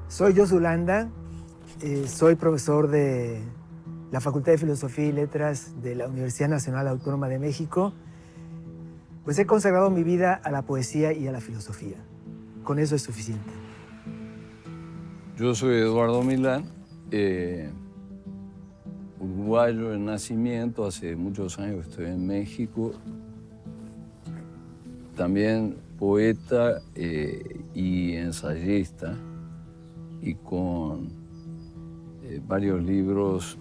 Soy Josu Landa, soy profesor de la Facultad de Filosofía y Letras de la Universidad Nacional Autónoma de México. Pues he consagrado mi vida a la poesía y a la filosofía. Con eso es suficiente. Yo soy Eduardo Milán, uruguayo de nacimiento, hace muchos años que estoy en México. También poeta y ensayista, y con varios libros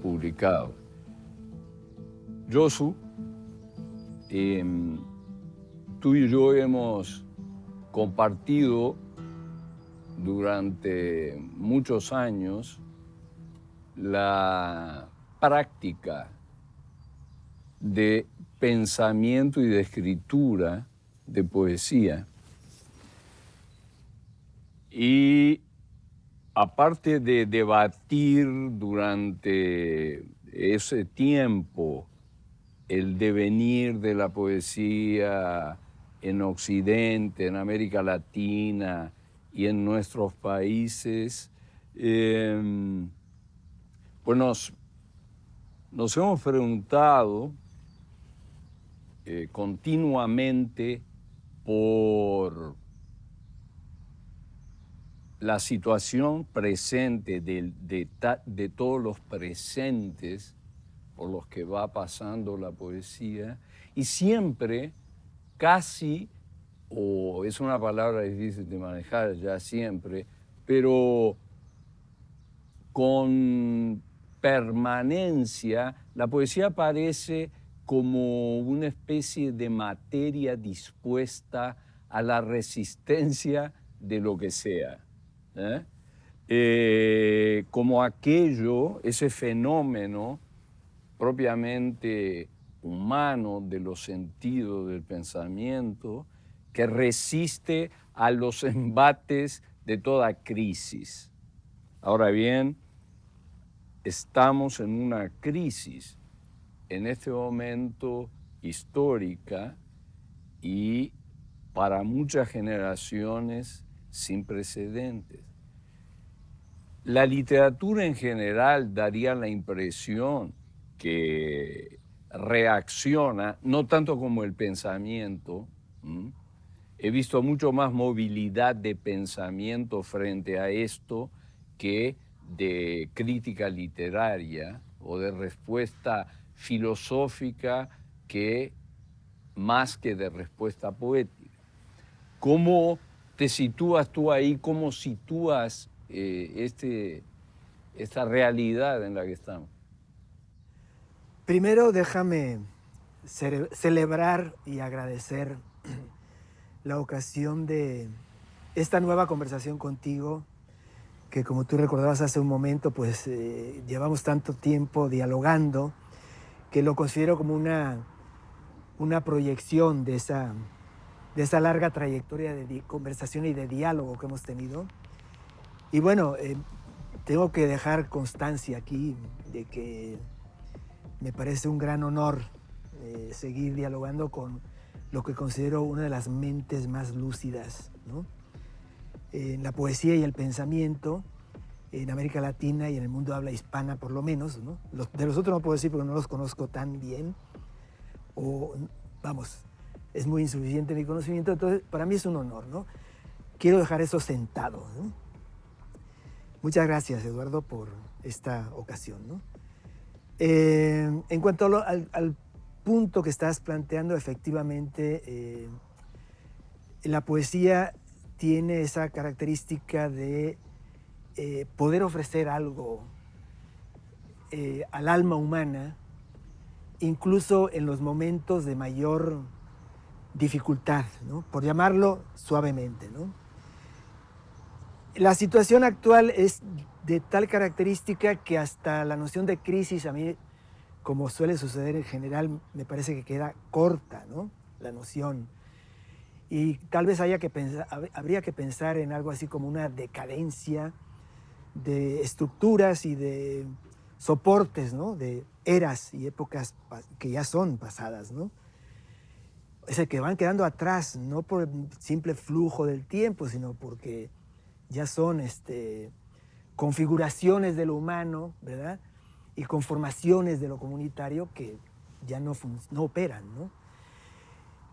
publicados. Josu, tú y yo hemos compartido durante muchos años la práctica de pensamiento y de escritura de poesía. Y aparte de debatir durante ese tiempo el devenir de la poesía en Occidente, en América Latina y en nuestros países, pues nos hemos preguntado continuamente por la situación presente de todos los presentes por los que va pasando la poesía, y siempre, casi, o es una palabra difícil de manejar ya siempre, pero con permanencia, la poesía aparece como una especie de materia dispuesta a la resistencia de lo que sea. Como aquello, ese fenómeno propiamente humano de los sentidos del pensamiento, que resiste a los embates de toda crisis. Ahora bien, estamos en una crisis en este momento histórica y para muchas generaciones sin precedentes. La literatura en general daría la impresión que reacciona, no tanto como el pensamiento. He visto mucho más movilidad de pensamiento frente a esto que de crítica literaria o de respuesta filosófica, que más que de respuesta poética. ¿Cómo te sitúas tú ahí? ¿Cómo sitúas esta realidad en la que estamos? Primero déjame celebrar y agradecer la ocasión de esta nueva conversación contigo, que como tú recordabas hace un momento, pues llevamos tanto tiempo dialogando, que lo considero como una proyección de esa larga trayectoria de conversación y de diálogo que hemos tenido. Y bueno, tengo que dejar constancia aquí de que me parece un gran honor seguir dialogando con lo que considero una de las mentes más lúcidas, ¿no? En la poesía y el pensamiento, en América Latina y en el mundo habla hispana por lo menos, ¿no? De los otros no puedo decir porque no los conozco tan bien, o vamos, es muy insuficiente mi conocimiento, entonces para mí es un honor, ¿no? Quiero dejar eso sentado, ¿no? Muchas gracias, Eduardo, por esta ocasión, ¿no? En cuanto al punto que estás planteando, efectivamente, la poesía tiene esa característica de poder ofrecer algo al alma humana, incluso en los momentos de mayor dificultad, ¿no? Por llamarlo suavemente, ¿no? La situación actual es de tal característica que hasta la noción de crisis, a mí, como suele suceder en general, me parece que queda corta, ¿no? La noción. Y tal vez habría que pensar en algo así como una decadencia de estructuras y de soportes, ¿no? De eras y épocas que ya son pasadas, ¿no? es el que van quedando atrás, no por el simple flujo del tiempo, sino porque ya son configuraciones de lo humano, ¿verdad? Y conformaciones de lo comunitario que ya no operan, ¿no?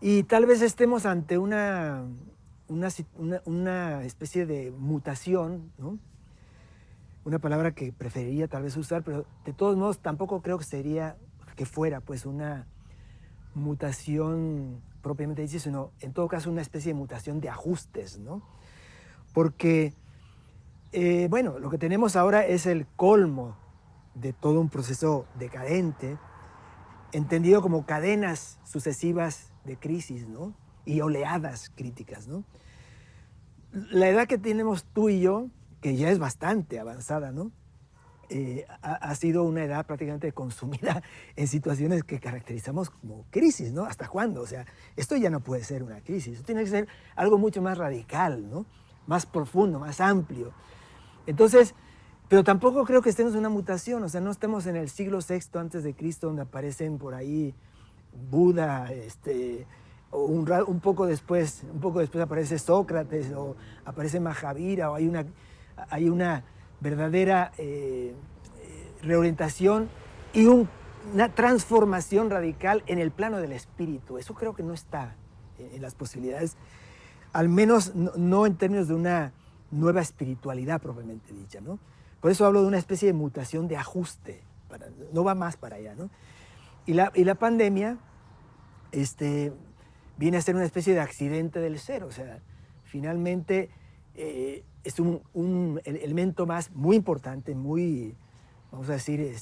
Y tal vez estemos ante una especie de mutación, ¿no? Una palabra que preferiría tal vez usar, pero de todos modos tampoco creo que fuera pues una mutación propiamente dicha, sino en todo caso una especie de mutación de ajustes, ¿no? Porque, bueno, lo que tenemos ahora es el colmo de todo un proceso decadente, entendido como cadenas sucesivas de crisis, ¿no? Y oleadas críticas, ¿no? La edad que tenemos tú y yo, que ya es bastante avanzada, ¿no? Ha sido una edad prácticamente consumida en situaciones que caracterizamos como crisis, ¿no? ¿Hasta cuándo? O sea, esto ya no puede ser una crisis, esto tiene que ser algo mucho más radical, ¿no? Más profundo, más amplio. Entonces, pero tampoco creo que estemos en una mutación, o sea, no estemos en el siglo VI antes de Cristo, donde aparecen por ahí Buda, o un poco después aparece Sócrates, o aparece Mahavira, o hay una verdadera reorientación y una transformación radical en el plano del espíritu. Eso creo que no está en las posibilidades, al menos no en términos de una nueva espiritualidad propiamente dicha, ¿no? Por eso hablo de una especie de mutación de ajuste, no va más para allá, ¿no? Y la pandemia viene a ser una especie de accidente del ser, o sea, finalmente es un elemento más muy importante, muy, vamos a decir,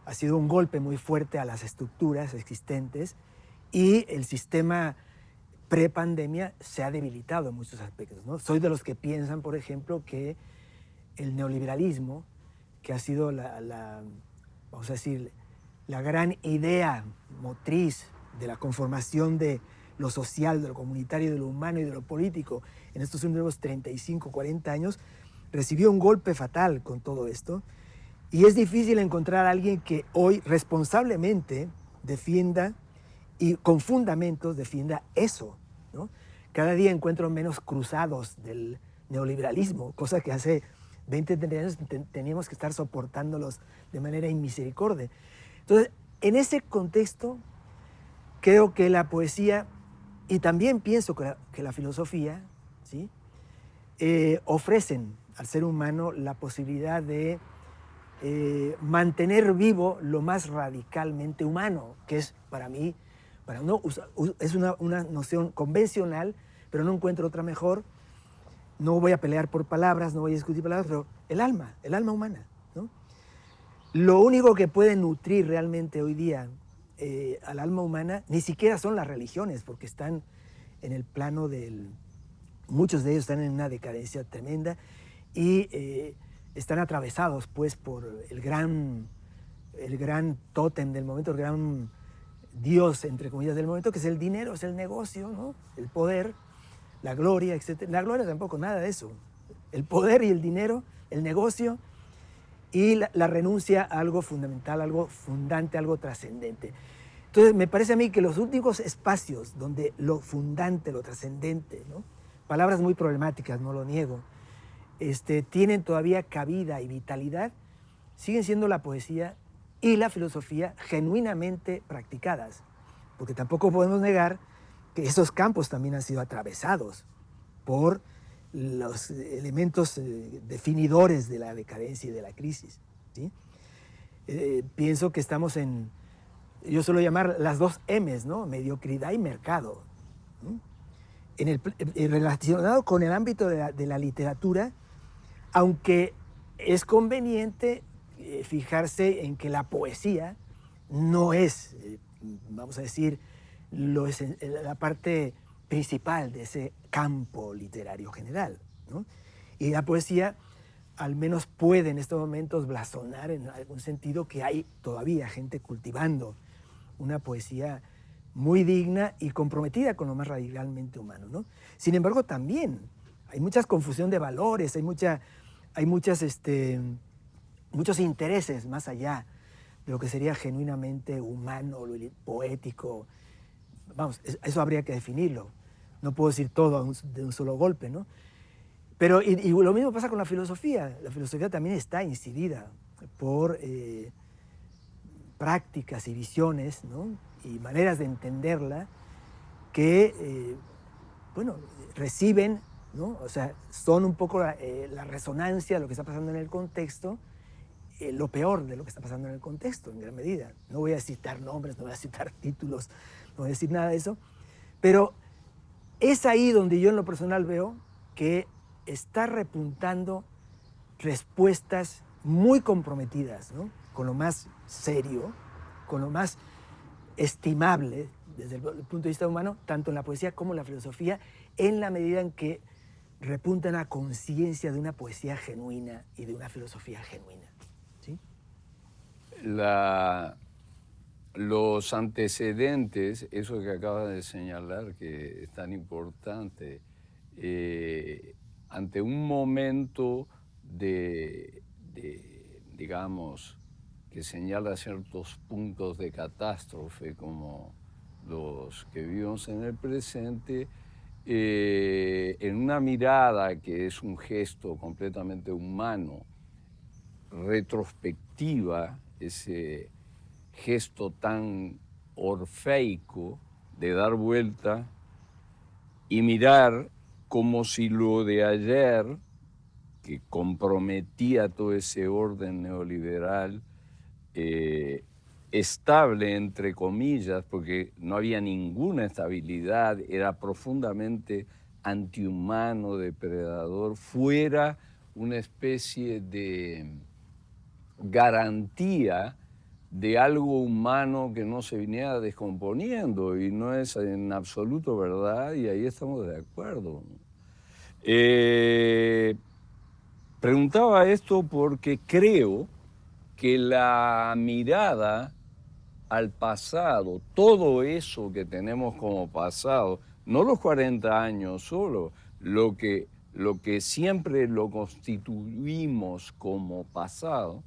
ha sido un golpe muy fuerte a las estructuras existentes y el sistema pre-pandemia se ha debilitado en muchos aspectos, ¿no? Soy de los que piensan, por ejemplo, que el neoliberalismo, que ha sido vamos a decir, la gran idea motriz de la conformación de lo social, de lo comunitario, de lo humano y de lo político en estos últimos 35, 40 años, recibió un golpe fatal con todo esto. Y es difícil encontrar a alguien que hoy responsablemente defienda y con fundamentos defienda eso, ¿no? Cada día encuentro menos cruzados del neoliberalismo, cosa que hace 20, 30 años teníamos que estar soportándolos de manera inmisericordia. Entonces, en ese contexto, creo que la poesía, y también pienso que la filosofía, ¿sí? Ofrecen al ser humano la posibilidad de mantener vivo lo más radicalmente humano, que es para mí, es una noción convencional, pero no encuentro otra mejor. No voy a pelear por palabras, no voy a discutir palabras, pero el alma humana, ¿no? Lo único que puede nutrir realmente hoy día al alma humana ni siquiera son las religiones, porque están en el plano muchos de ellos están en una decadencia tremenda y están atravesados pues por el gran tótem del momento, el gran Dios, entre comillas, del momento, que es el dinero, es el negocio, ¿no? El poder, la gloria, etc. La gloria tampoco, nada de eso. El poder y el dinero, el negocio y la renuncia a algo fundamental, algo fundante, algo trascendente. Entonces, me parece a mí que los únicos espacios donde lo fundante, lo trascendente, ¿no? Palabras muy problemáticas, no lo niego, tienen todavía cabida y vitalidad, siguen siendo la poesía y la filosofía genuinamente practicadas, porque tampoco podemos negar que esos campos también han sido atravesados por los elementos definidores de la decadencia y de la crisis, ¿sí? Pienso que estamos yo suelo llamar las dos M's, ¿no? Mediocridad y mercado, ¿no? Relacionado con el ámbito de la literatura, aunque es conveniente fijarse en que la poesía no es, vamos a decir, la parte principal de ese campo literario general, ¿no? Y la poesía al menos puede en estos momentos blasonar en algún sentido que hay todavía gente cultivando una poesía muy digna y comprometida con lo más radicalmente humano, ¿no? Sin embargo, también hay mucha confusión de valores, hay muchos intereses más allá de lo que sería genuinamente humano, poético, vamos, eso habría que definirlo. No puedo decir todo de un solo golpe, ¿no? Pero, y lo mismo pasa con la filosofía. La filosofía también está incidida por prácticas y visiones, ¿no? Y maneras de entenderla que, bueno, reciben, ¿no? O sea, son un poco la resonancia de lo que está pasando en el contexto, lo peor de lo que está pasando en el contexto, en gran medida. No voy a citar nombres, no voy a citar títulos, no voy a decir nada de eso, pero es ahí donde yo en lo personal veo que está repuntando respuestas muy comprometidas, ¿no? Con lo más serio, con lo más estimable desde el punto de vista humano, tanto en la poesía como en la filosofía, en la medida en que repuntan a conciencia de una poesía genuina y de una filosofía genuina. ¿Sí? Los antecedentes, eso que acabas de señalar, que es tan importante, ante un momento digamos, que señala ciertos puntos de catástrofe como los que vivimos en el presente, en una mirada que es un gesto completamente humano, retrospectiva, ese gesto tan orfeico de dar vuelta y mirar como si lo de ayer, que comprometía todo ese orden neoliberal, estable, entre comillas, porque no había ninguna estabilidad, era profundamente antihumano, depredador, fuera una especie de garantía de algo humano que no se viniera descomponiendo, y no es en absoluto verdad, y ahí estamos de acuerdo. Preguntaba esto porque creo que la mirada al pasado, todo eso que tenemos como pasado, no los 40 años solo, lo que siempre lo constituimos como pasado,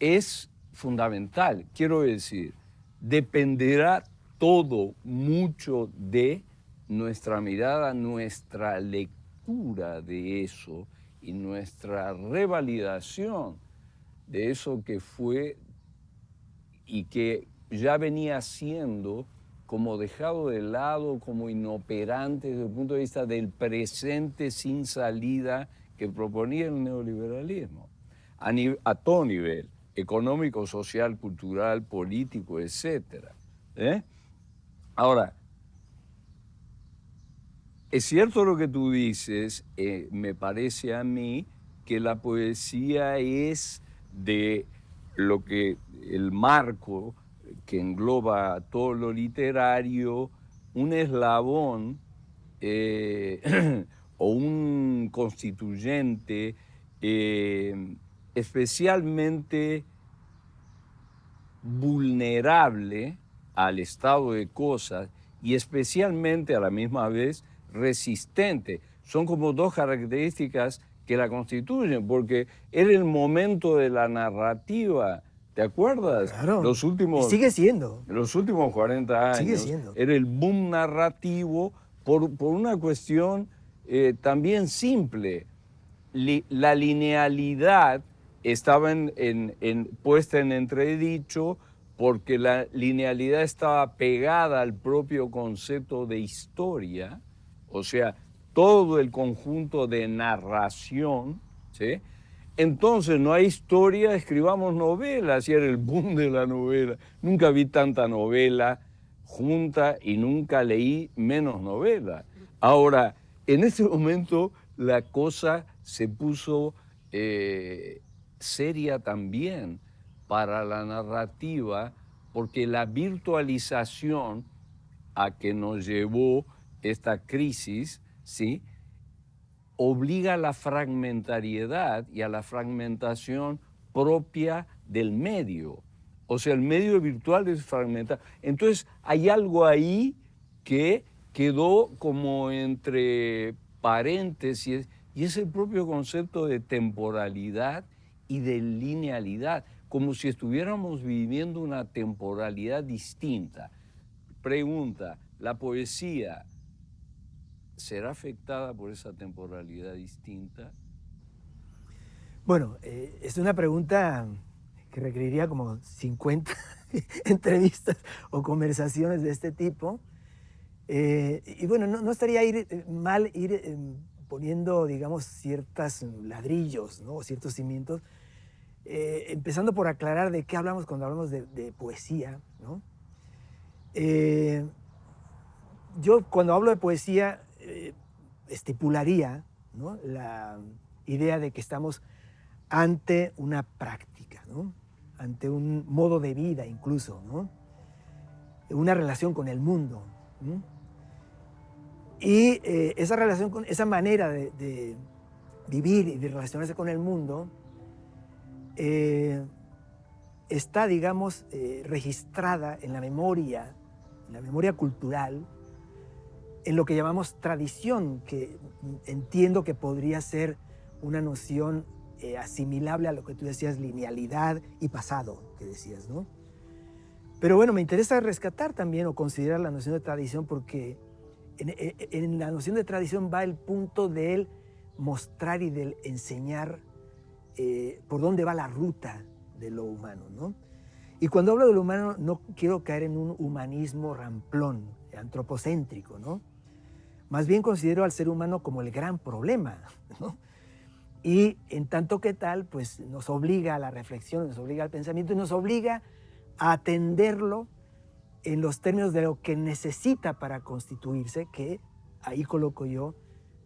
es fundamental. Quiero decir, dependerá todo mucho de nuestra mirada, nuestra lectura de eso y nuestra revalidación de eso que fue y que ya venía siendo como dejado de lado, como inoperante desde el punto de vista del presente sin salida que proponía el neoliberalismo, a todo nivel, económico, social, cultural, político, etc. Ahora, es cierto lo que tú dices, me parece a mí que la poesía es de lo que el marco que engloba todo lo literario, un eslabón o un constituyente especialmente vulnerable al estado de cosas y especialmente a la misma vez resistente. Son como dos características que la constituyen, porque era el momento de la narrativa, ¿te acuerdas? Claro, y sigue siendo. Los últimos 40 Sigue años siendo. era el boom narrativo por una cuestión también simple. La linealidad estaba puesta en entredicho porque la linealidad estaba pegada al propio concepto de historia, o sea, todo el conjunto de narración, ¿sí? Entonces no hay historia, escribamos novelas, y era el boom de la novela. Nunca vi tanta novela junta y nunca leí menos novela. Ahora, en este momento la cosa se puso seria también para la narrativa, porque la virtualización a que nos llevó esta crisis, ¿sí?, obliga a la fragmentariedad y a la fragmentación propia del medio. O sea, el medio virtual es fragmentado. Entonces, hay algo ahí que quedó como entre paréntesis, y es el propio concepto de temporalidad y de linealidad, como si estuviéramos viviendo una temporalidad distinta. Pregunta, ¿la poesía será afectada por esa temporalidad distinta? Bueno, es una pregunta que requeriría como 50 entrevistas o conversaciones de este tipo. Y bueno, no estaría mal ir poniendo, digamos, ciertos ladrillos, ¿no? O ciertos cimientos, empezando por aclarar de qué hablamos cuando hablamos de poesía, ¿no? Yo cuando hablo de poesía estipularía, ¿no?, la idea de que estamos ante una práctica, ¿no?, ante un modo de vida incluso, ¿no?, una relación con el mundo, ¿no? Y esa relación, esa manera de vivir y de relacionarse con el mundo está, digamos, registrada en la memoria cultural, en lo que llamamos tradición, que entiendo que podría ser una noción asimilable a lo que tú decías, linealidad y pasado, que decías, ¿no? Pero bueno, me interesa rescatar también o considerar la noción de tradición, porque en la noción de tradición va el punto del mostrar y del enseñar por dónde va la ruta de lo humano, ¿no? Y cuando hablo de lo humano no quiero caer en un humanismo ramplón, antropocéntrico, ¿no? Más bien considero al ser humano como el gran problema, ¿no? Y en tanto que tal, pues nos obliga a la reflexión, nos obliga al pensamiento y nos obliga a atenderlo en los términos de lo que necesita para constituirse, que ahí coloco yo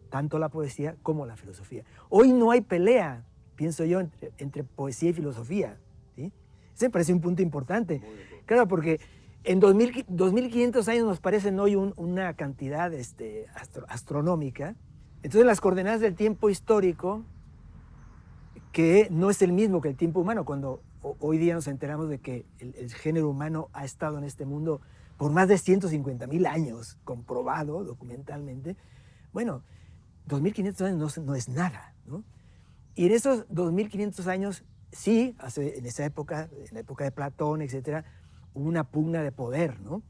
tanto la poesía como la filosofía. Hoy no hay pelea, pienso yo, entre poesía y filosofía, ¿sí? Ese me parece un punto importante. Claro, porque en 2500 años nos parecen hoy una cantidad astronómica. Entonces las coordenadas del tiempo histórico, que no es el mismo que el tiempo humano, cuando hoy día nos enteramos de que el género humano ha estado en este mundo por más de 150,000 años, comprobado documentalmente. Bueno, 2500 años no es nada, ¿no? Y en esos 2500 años, sí, en esa época, en la época de Platón, etcétera, hubo una pugna de poder, ¿no?,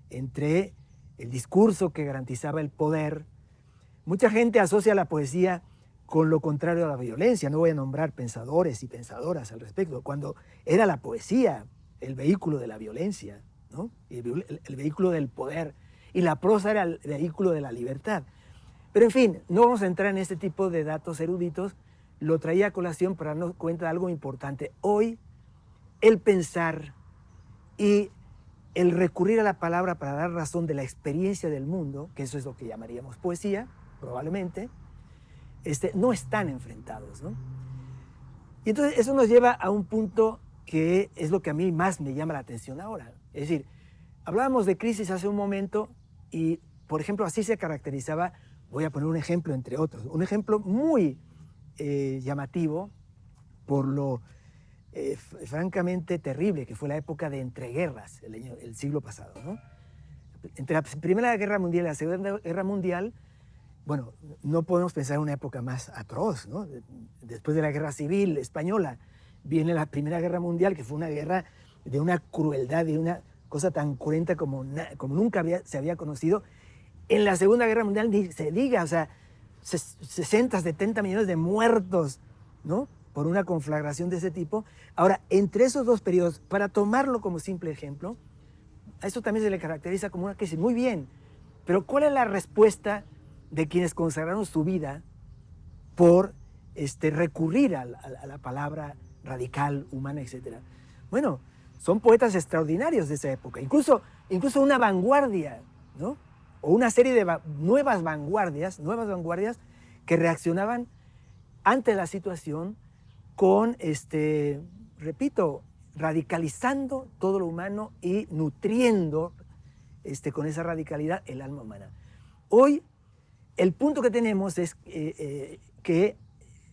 entre el discurso que garantizaba el poder. Mucha gente asocia la poesía con lo contrario a la violencia. No voy a nombrar pensadores y pensadoras al respecto, cuando era la poesía el vehículo de la violencia, ¿no?, el vehículo del poder, y la prosa era el vehículo de la libertad. Pero en fin, no vamos a entrar en este tipo de datos eruditos. Lo traía a colación para darnos cuenta de algo importante. Hoy, el pensar y el recurrir a la palabra para dar razón de la experiencia del mundo, que eso es lo que llamaríamos poesía, probablemente, no están enfrentados, ¿no? Y entonces eso nos lleva a un punto que es lo que a mí más me llama la atención ahora. Es decir, hablábamos de crisis hace un momento y, por ejemplo, así se caracterizaba, voy a poner un ejemplo entre otros, un ejemplo muy llamativo por lo francamente terrible que fue la época de entreguerras, el siglo pasado, ¿no? Entre la Primera Guerra Mundial y la Segunda Guerra Mundial, bueno, no podemos pensar en una época más atroz, ¿no? Después de la Guerra Civil Española viene la Primera Guerra Mundial, que fue una guerra de una crueldad, de una cosa tan cruenta como nunca se había conocido. En la Segunda Guerra Mundial ni se diga, o sea, 60, 70 millones de muertos, ¿no?, por una conflagración de ese tipo. Ahora, entre esos dos periodos, para tomarlo como simple ejemplo, a eso también se le caracteriza como una crisis. Muy bien, pero ¿cuál es la respuesta de quienes consagraron su vida por recurrir a la palabra radical, humana, etcétera? Bueno, son poetas extraordinarios de esa época, incluso una vanguardia, ¿no?, o una serie de nuevas vanguardias que reaccionaban ante la situación con, repito, radicalizando todo lo humano y nutriendo con esa radicalidad el alma humana. Hoy, el punto que tenemos es que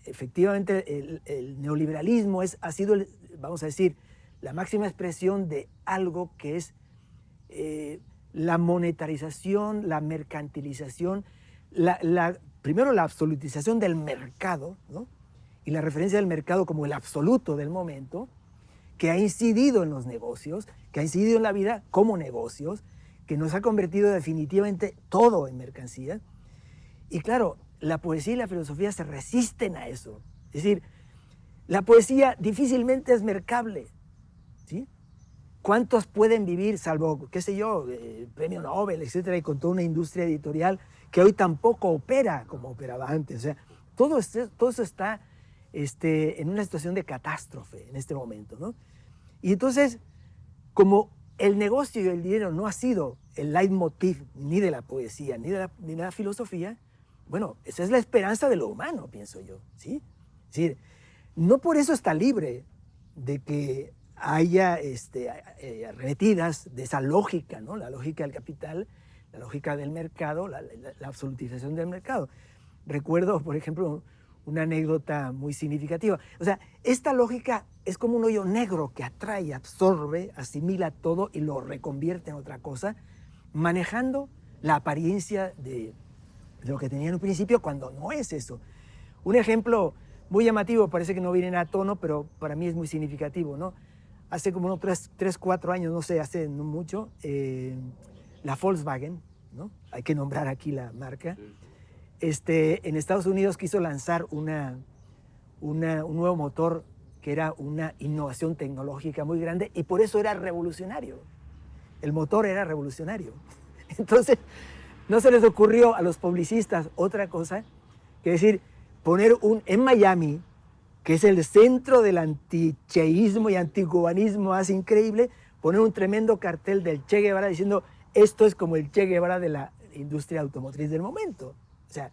efectivamente el neoliberalismo ha sido, vamos a decir, la máxima expresión de algo que es la monetarización, la mercantilización, primero la absolutización del mercado, ¿no?, y la referencia del mercado como el absoluto del momento, que ha incidido en los negocios, que ha incidido en la vida como negocios, que nos ha convertido definitivamente todo en mercancía. Y claro, la poesía y la filosofía se resisten a eso. Es decir, la poesía difícilmente es mercable, ¿sí? ¿Cuántos pueden vivir, salvo, qué sé yo, premio Nobel, etcétera, y con toda una industria editorial que hoy tampoco opera como operaba antes? O sea, todo eso está en una situación de catástrofe en este momento, ¿no? Y entonces, como el negocio y el dinero no ha sido el leitmotiv ni de la poesía ni de la filosofía, bueno, esa es la esperanza de lo humano, pienso yo, ¿sí? Es decir, no por eso está libre de que haya arremetidas de esa lógica, ¿no? La lógica del capital, la lógica del mercado, la absolutización del mercado. Recuerdo, por ejemplo, una anécdota muy significativa. O sea, esta lógica es como un hoyo negro que atrae, absorbe, asimila todo y lo reconvierte en otra cosa, manejando la apariencia de lo que tenía en un principio cuando no es eso. Un ejemplo muy llamativo, parece que no viene a tono, pero para mí es muy significativo, ¿no? Hace como unos 3, 4 años, no sé, hace no mucho, la Volkswagen, ¿no? Hay que nombrar aquí la marca. En Estados Unidos quiso lanzar un nuevo motor que era una innovación tecnológica muy grande y por eso era revolucionario. El motor era revolucionario. Entonces, no se les ocurrió a los publicistas otra cosa que decir, poner en Miami, que es el centro del anticheísmo y anticubanismo más increíble, poner un tremendo cartel del Che Guevara diciendo, esto es como el Che Guevara de la industria automotriz del momento. O sea,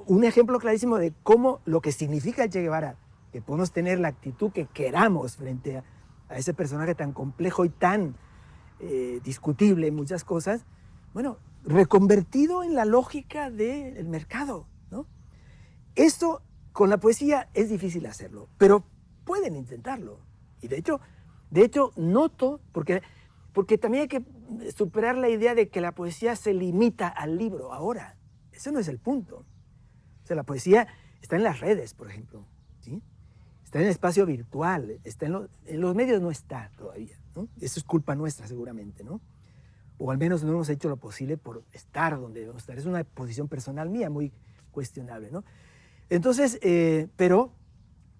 un ejemplo clarísimo de cómo lo que significa el Che Guevara, que podemos tener la actitud que queramos frente a ese personaje tan complejo y tan discutible en muchas cosas, bueno, reconvertido en la lógica del mercado, ¿no? Esto con la poesía es difícil hacerlo, pero pueden intentarlo. Y de hecho noto, porque también hay que superar la idea de que la poesía se limita al libro ahora. Eso no es el punto. O sea, la poesía está en las redes, por ejemplo, ¿sí? Está en el espacio virtual, está en los medios no está todavía, ¿no? Eso es culpa nuestra seguramente, ¿no? O al menos no hemos hecho lo posible por estar donde debemos estar. Es una posición personal mía muy cuestionable, ¿no? Entonces, pero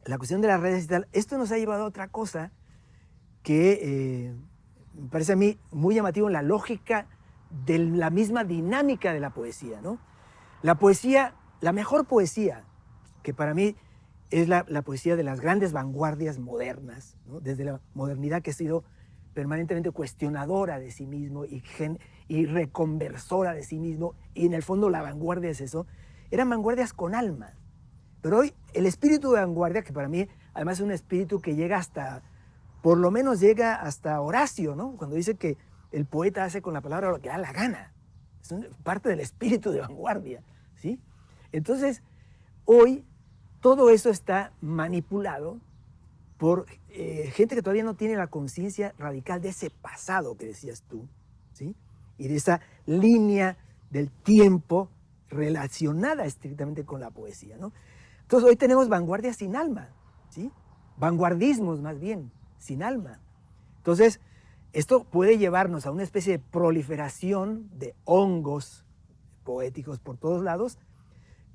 la cuestión de las redes y tal, esto nos ha llevado a otra cosa que me parece a mí muy llamativo en la lógica de la misma dinámica de la poesía, ¿no? La poesía, la mejor poesía, que para mí es la poesía de las grandes vanguardias modernas, ¿no? Desde la modernidad que ha sido permanentemente cuestionadora de sí mismo y reconversora de sí mismo, y en el fondo la vanguardia es eso, eran vanguardias con alma. Pero hoy el espíritu de vanguardia, que para mí además es un espíritu que llega hasta, por lo menos llega hasta Horacio, ¿no? Cuando dice que el poeta hace con la palabra lo que da la gana. Es parte del espíritu de vanguardia, ¿sí? Entonces, hoy todo eso está manipulado por gente que todavía no tiene la conciencia radical de ese pasado que decías tú, ¿sí? Y de esa línea del tiempo relacionada estrictamente con la poesía, ¿no? Entonces hoy tenemos vanguardias sin alma, ¿sí? Vanguardismos más bien, sin alma. Entonces, esto puede llevarnos a una especie de proliferación de hongos poéticos por todos lados,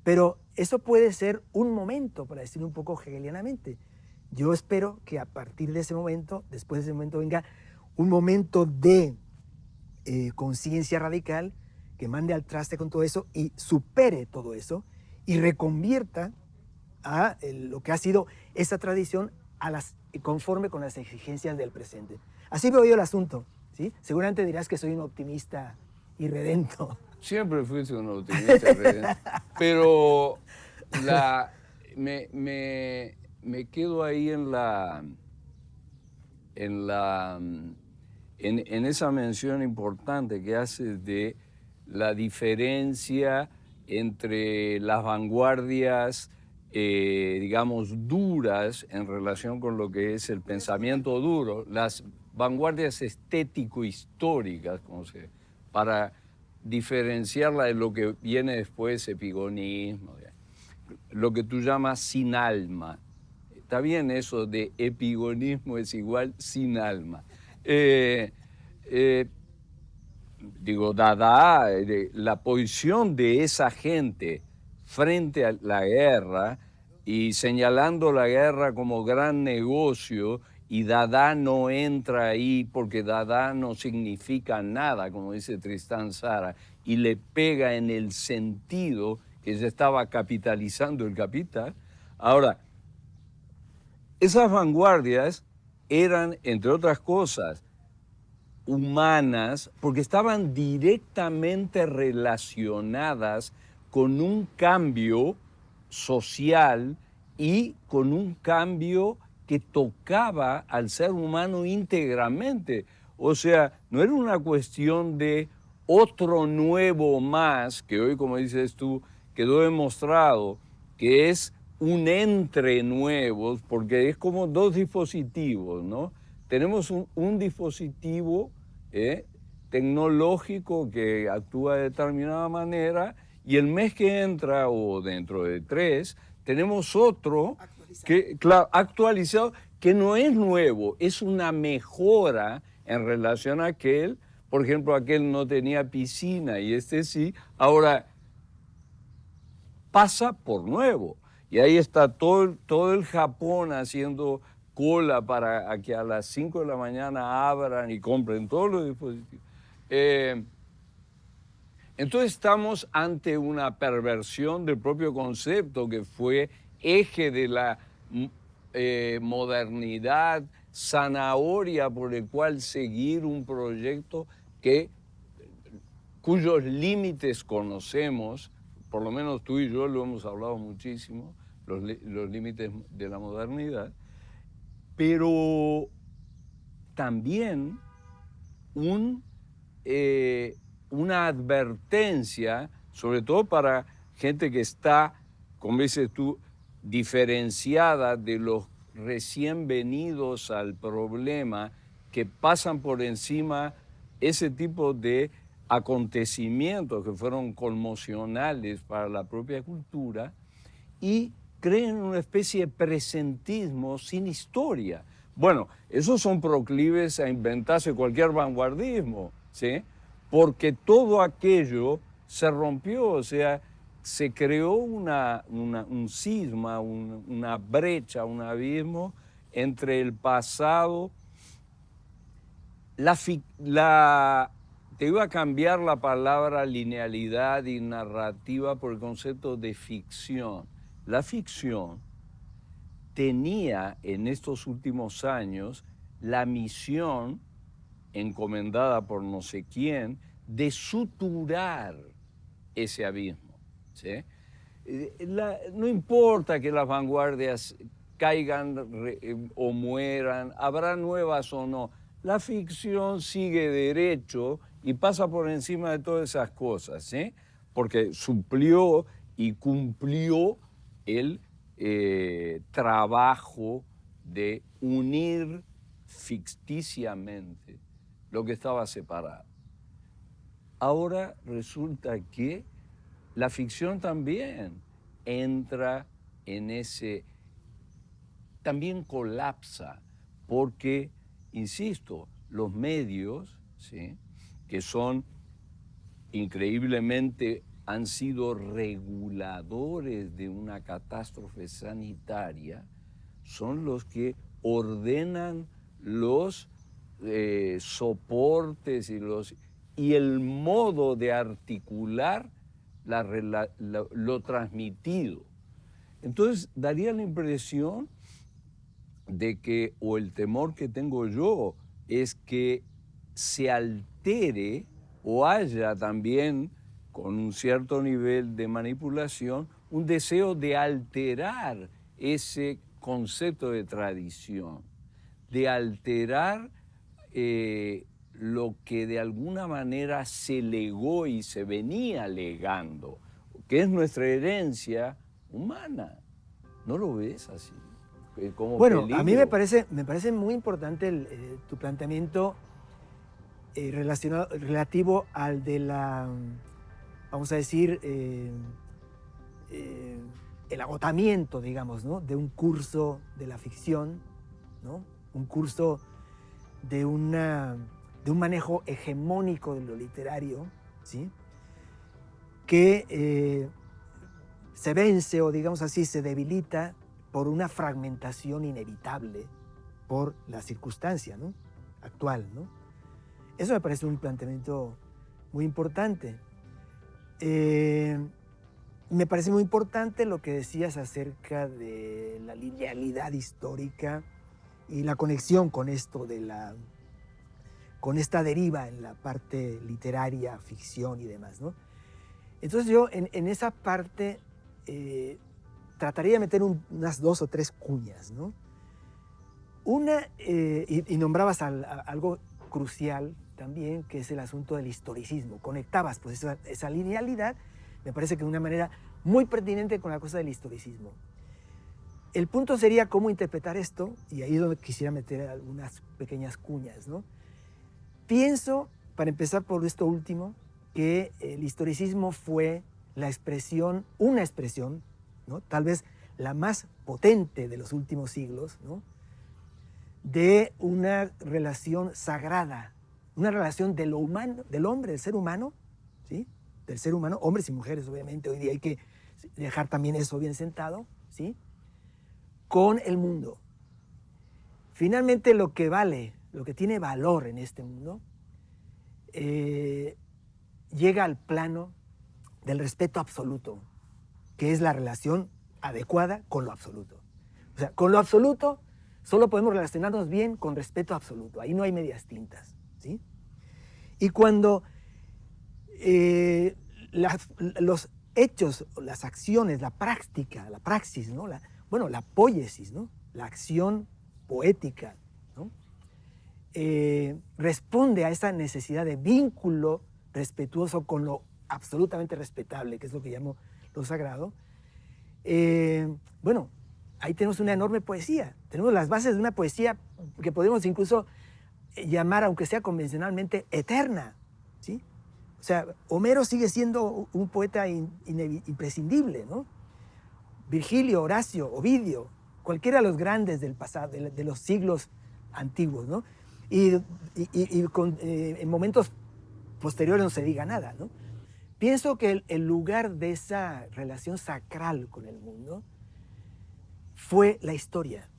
pero eso puede ser un momento, para decirlo un poco hegelianamente. Yo espero que a partir de ese momento, después de ese momento, venga un momento de conciencia radical que mande al traste con todo eso y supere todo eso y reconvierta a lo que ha sido esa tradición conforme con las exigencias del presente. Así veo yo el asunto, ¿sí? Seguramente dirás que soy un optimista irredento. Siempre fuiste un optimista irredento. Pero me quedo ahí en esa mención importante que haces de la diferencia entre las vanguardias, digamos, duras en relación con lo que es el pensamiento duro, las vanguardias estético-históricas, para diferenciarla de lo que viene después, epigonismo, lo que tú llamas sin alma. Está bien eso de epigonismo es igual sin alma. digo, Dada, la posición de esa gente frente a la guerra y señalando la guerra como gran negocio, y Dada no entra ahí porque Dada no significa nada, como dice Tristán Tzara, y le pega en el sentido que se estaba capitalizando el capital. Ahora, esas vanguardias eran, entre otras cosas, humanas, porque estaban directamente relacionadas con un cambio social y con un cambio que tocaba al ser humano íntegramente. O sea, no era una cuestión de otro nuevo más, que hoy, como dices tú, quedó demostrado que es un entre nuevos, porque es como dos dispositivos, ¿no? Tenemos un dispositivo tecnológico que actúa de determinada manera, y el mes que entra o dentro de 3 tenemos otro que, claro, actualizado, que no es nuevo, es una mejora en relación a aquel. Por ejemplo, aquel no tenía piscina y este sí. Ahora pasa por nuevo. Y ahí está todo el Japón haciendo cola para que a las 5 de la mañana abran y compren todos los dispositivos. Entonces estamos ante una perversión del propio concepto que fue eje de la modernidad, zanahoria por el cual seguir un proyecto cuyos límites conocemos, por lo menos tú y yo lo hemos hablado muchísimo, los límites de la modernidad, pero también una advertencia, sobre todo para gente que está, como dices tú, diferenciada de los recién venidos al problema, que pasan por encima ese tipo de acontecimientos que fueron conmocionales para la propia cultura y creen en una especie de presentismo sin historia. Bueno, esos son proclives a inventarse cualquier vanguardismo, ¿sí? Porque todo aquello se rompió, o sea, se creó un cisma, una brecha, un abismo entre el pasado. Te iba a cambiar la palabra linealidad y narrativa por el concepto de ficción. La ficción tenía en estos últimos años la misión, encomendada por no sé quién, de suturar ese abismo, ¿sí? No importa que las vanguardias caigan o mueran, habrá nuevas o no. La ficción sigue derecho y pasa por encima de todas esas cosas, ¿sí? Porque suplió y cumplió el trabajo de unir ficticiamente lo que estaba separado. Ahora resulta que la ficción también entra en también colapsa, porque, insisto, los medios, ¿sí?, que son increíblemente, han sido reguladores de una catástrofe sanitaria, son los que ordenan los soportes y el modo de articular lo transmitido. Entonces daría la impresión de que, o el temor que tengo yo, es que se altere o haya también, con un cierto nivel de manipulación, un deseo de alterar ese concepto de tradición, de alterar lo que de alguna manera se legó y se venía legando, que es nuestra herencia humana. ¿No lo ves así? Como Bueno, a mí peligro. me parece muy importante tu planteamiento relativo al de vamos a decir, el agotamiento, digamos, ¿no?, de un curso de la ficción, ¿no? Un curso de una de un manejo hegemónico de lo literario, ¿sí? Que se vence o digamos así se debilita por una fragmentación inevitable por la circunstancia, ¿no?, actual, ¿no? Eso me parece un planteamiento muy importante. Me parece muy importante lo que decías acerca de la linealidad histórica y la conexión con esto con esta deriva en la parte literaria, ficción y demás, ¿no? Entonces yo en esa parte trataría de meter unas 2 o 3 cuñas, ¿no? Una, y nombrabas algo crucial también, que es el asunto del historicismo. Conectabas pues esa linealidad, me parece que de una manera muy pertinente con la cosa del historicismo. El punto sería cómo interpretar esto, y ahí es donde quisiera meter algunas pequeñas cuñas, ¿no? Pienso, para empezar por esto último, que el historicismo fue una expresión, ¿no?, tal vez la más potente de los últimos siglos, ¿no?, de una relación sagrada, una relación de lo humano, del hombre, del ser humano, ¿sí?, del ser humano, hombres y mujeres, obviamente, hoy día hay que dejar también eso bien sentado, ¿sí?, con el mundo. Finalmente, lo que vale, lo que tiene valor en este mundo, llega al plano del respeto absoluto, que es la relación adecuada con lo absoluto. O sea, con lo absoluto solo podemos relacionarnos bien con respeto absoluto. Ahí no hay medias tintas, ¿sí? Y cuando los hechos, las acciones, la práctica, la praxis, ¿no?, la poiesis, ¿no?, la acción poética, ¿no?, responde a esa necesidad de vínculo respetuoso con lo absolutamente respetable, que es lo que llamo lo sagrado, bueno, ahí tenemos una enorme poesía. Tenemos las bases de una poesía que podemos incluso llamar, aunque sea convencionalmente, eterna, ¿sí? O sea, Homero sigue siendo un poeta imprescindible, ¿no? Virgilio, Horacio, Ovidio, cualquiera de los grandes del pasado, de los siglos antiguos, ¿no? Y en momentos posteriores no se diga nada, ¿no? Pienso que el lugar de esa relación sacral con el mundo fue la historia.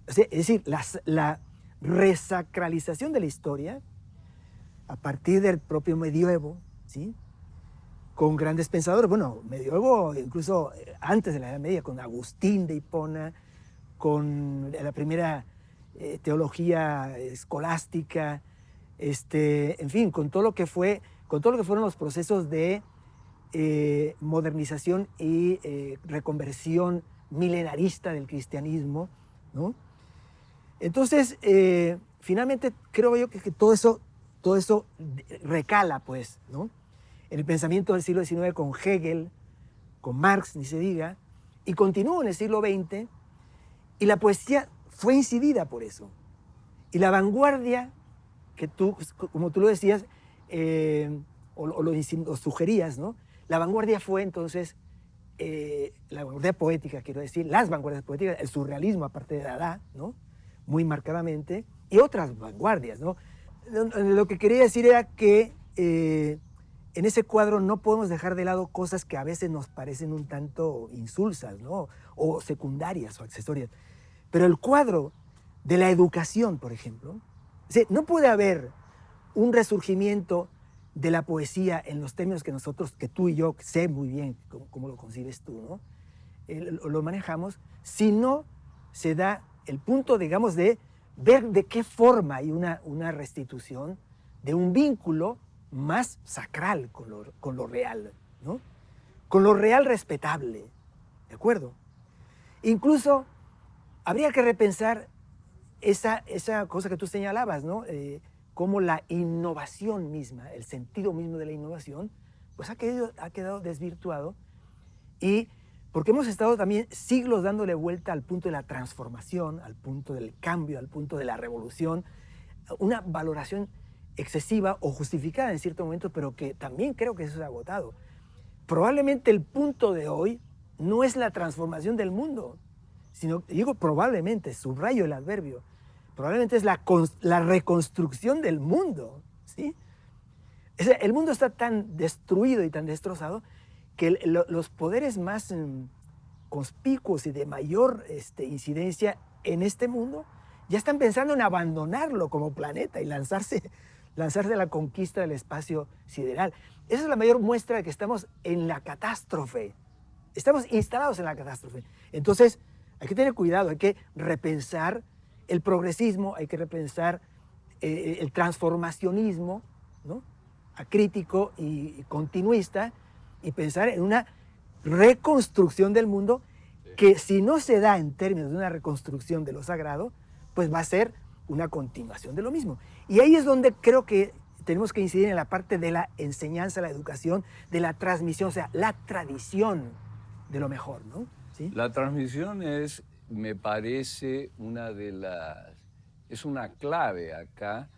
O sea, es decir, la resacralización de la historia a partir del propio medioevo, ¿sí?, con grandes pensadores. Bueno, medioevo incluso antes de la Edad Media, con Agustín de Hipona, con la primera teología escolástica, en fin, con todo lo que fueron los procesos de modernización y reconversión milenarista del cristianismo, ¿no? Entonces, finalmente creo yo que todo eso recala, pues, ¿no?, en el pensamiento del siglo XIX con Hegel, con Marx, ni se diga, y continuó en el siglo XX, y la poesía fue incidida por eso. Y la vanguardia, que tú, como tú lo decías, o lo sugerías, ¿no?, la vanguardia fue entonces, la vanguardia poética, quiero decir, las vanguardias poéticas, el surrealismo, aparte de Dada, ¿no?, muy marcadamente, y otras vanguardias, ¿no? Lo que quería decir era que en ese cuadro no podemos dejar de lado cosas que a veces nos parecen un tanto insulsas, ¿no?, o secundarias o accesorias. Pero el cuadro de la educación, por ejemplo, o sea, no puede haber un resurgimiento de la poesía en los términos que tú y yo sé muy bien cómo lo concibes tú, ¿no?, lo manejamos, si no se da el punto, digamos, de ver de qué forma hay una restitución de un vínculo más sacral con lo real, ¿no?, con lo real respetable, ¿de acuerdo? Incluso habría que repensar esa cosa que tú señalabas, ¿no?, cómo la innovación misma, el sentido mismo de la innovación, pues ha quedado desvirtuado, y porque hemos estado también siglos dándole vuelta al punto de la transformación, al punto del cambio, al punto de la revolución, una valoración excesiva o justificada en cierto momento, pero que también creo que eso se ha agotado. Probablemente el punto de hoy no es la transformación del mundo, sino, digo probablemente, subrayo el adverbio, probablemente es la reconstrucción del mundo, ¿sí? El mundo está tan destruido y tan destrozado que los poderes más conspicuos y de mayor incidencia en este mundo ya están pensando en abandonarlo como planeta y lanzarse a la conquista del espacio sideral. Esa es la mayor muestra de que estamos en la catástrofe. Estamos instalados en la catástrofe. Entonces, hay que tener cuidado, hay que repensar el progresismo, hay que repensar el transformacionismo, ¿no? Acrítico y continuista, y pensar en una reconstrucción del mundo que, si no se da en términos de una reconstrucción de lo sagrado, pues va a ser una continuación de lo mismo. Y ahí es donde creo que tenemos que incidir en la parte de la enseñanza, la educación, de la transmisión, o sea, la tradición de lo mejor, ¿no? ¿Sí? La transmisión me parece, es una clave acá,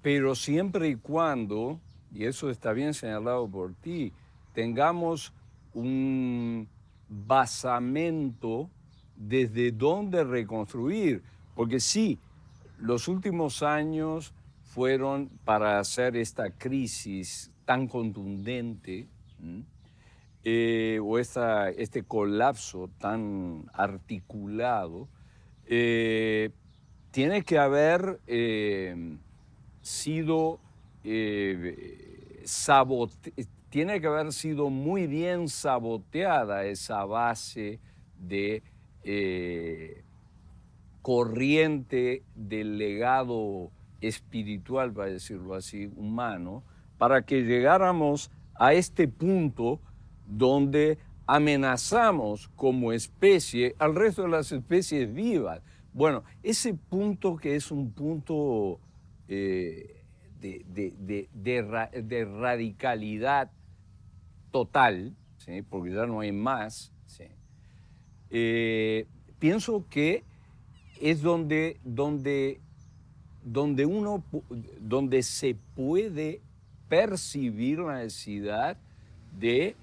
pero siempre y cuando, y eso está bien señalado por ti, tengamos un basamento desde donde reconstruir, porque sí, los últimos años fueron para hacer esta crisis tan contundente, o este colapso tan articulado, tiene que haber sido tiene que haber sido muy bien saboteada esa base de corriente del legado espiritual, para decirlo así, humano, para que llegáramos a este punto donde amenazamos como especie al resto de las especies vivas. Bueno, ese punto que es un punto de radicalidad total, ¿sí? Porque ya no hay más, ¿sí? Pienso que es donde se puede percibir la necesidad de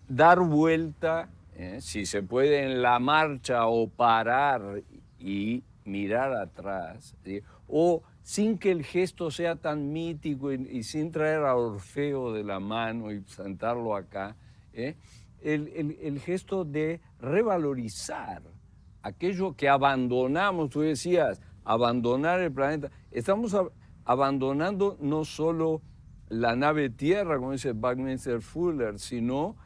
dar vuelta, si se puede en la marcha, o parar y mirar atrás, ¿sí? O sin que el gesto sea tan mítico y sin traer a Orfeo de la mano y sentarlo acá, el gesto de revalorizar aquello que abandonamos. Tú decías, abandonar el planeta. Estamos abandonando no solo la nave Tierra, como dice Buckminster Fuller, sino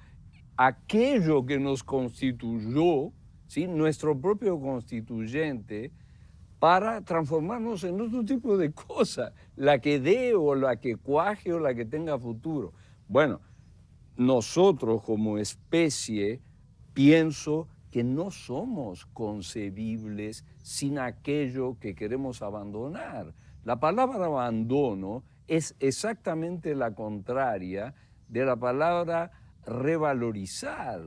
aquello que nos constituyó, ¿sí? Nuestro propio constituyente, para transformarnos en otro tipo de cosa, la que dé o la que cuaje o la que tenga futuro. Bueno, nosotros como especie, pienso que no somos concebibles sin aquello que queremos abandonar. La palabra abandono es exactamente la contraria de la palabra revalorizar.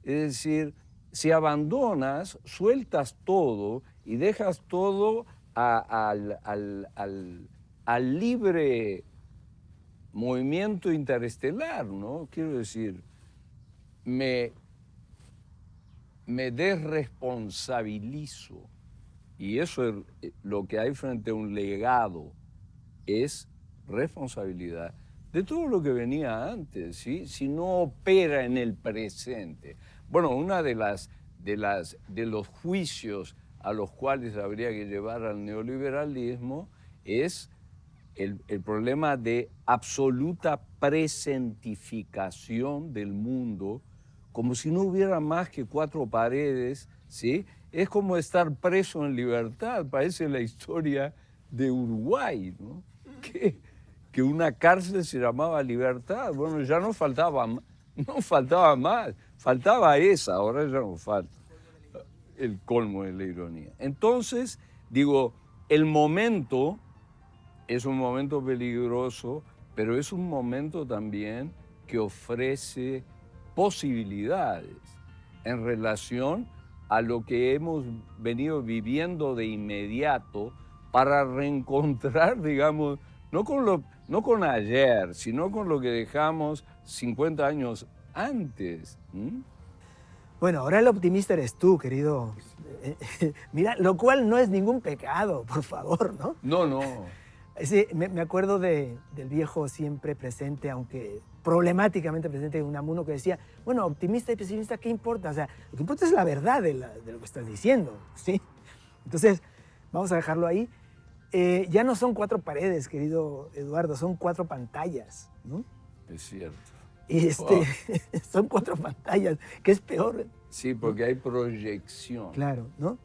Es decir, si abandonas, sueltas todo y dejas todo al libre movimiento interestelar, ¿no? Quiero decir, me desresponsabilizo. Y eso es lo que hay frente a un legado, es responsabilidad de todo lo que venía antes, ¿sí? Si no opera en el presente. Bueno, una de los juicios a los cuales habría que llevar al neoliberalismo es el problema de absoluta presentificación del mundo, como si no hubiera más que cuatro paredes, ¿sí? Es como estar preso en libertad, parece la historia de Uruguay, ¿no? Que una cárcel se llamaba libertad. Bueno, ya no faltaba más, faltaba esa, ahora ya no falta. El colmo de la ironía. Entonces, digo, el momento es un momento peligroso, pero es un momento también que ofrece posibilidades en relación a lo que hemos venido viviendo de inmediato, para reencontrar, digamos, no con ayer, sino con lo que dejamos 50 años antes. Bueno, ahora el optimista eres tú, querido. Mira, lo cual no es ningún pecado, por favor, ¿no? No, no. Sí, me acuerdo del viejo siempre presente, aunque problemáticamente presente, un Unamuno que decía, bueno, optimista y pesimista, ¿qué importa? O sea, lo que importa es la verdad de lo que estás diciendo, ¿sí? Entonces, vamos a dejarlo ahí. Ya no son 4 paredes, querido Eduardo, son 4 pantallas, ¿no? Es cierto. Y Wow. son 4 pantallas, que es peor. Sí, porque hay proyección. Claro, ¿no?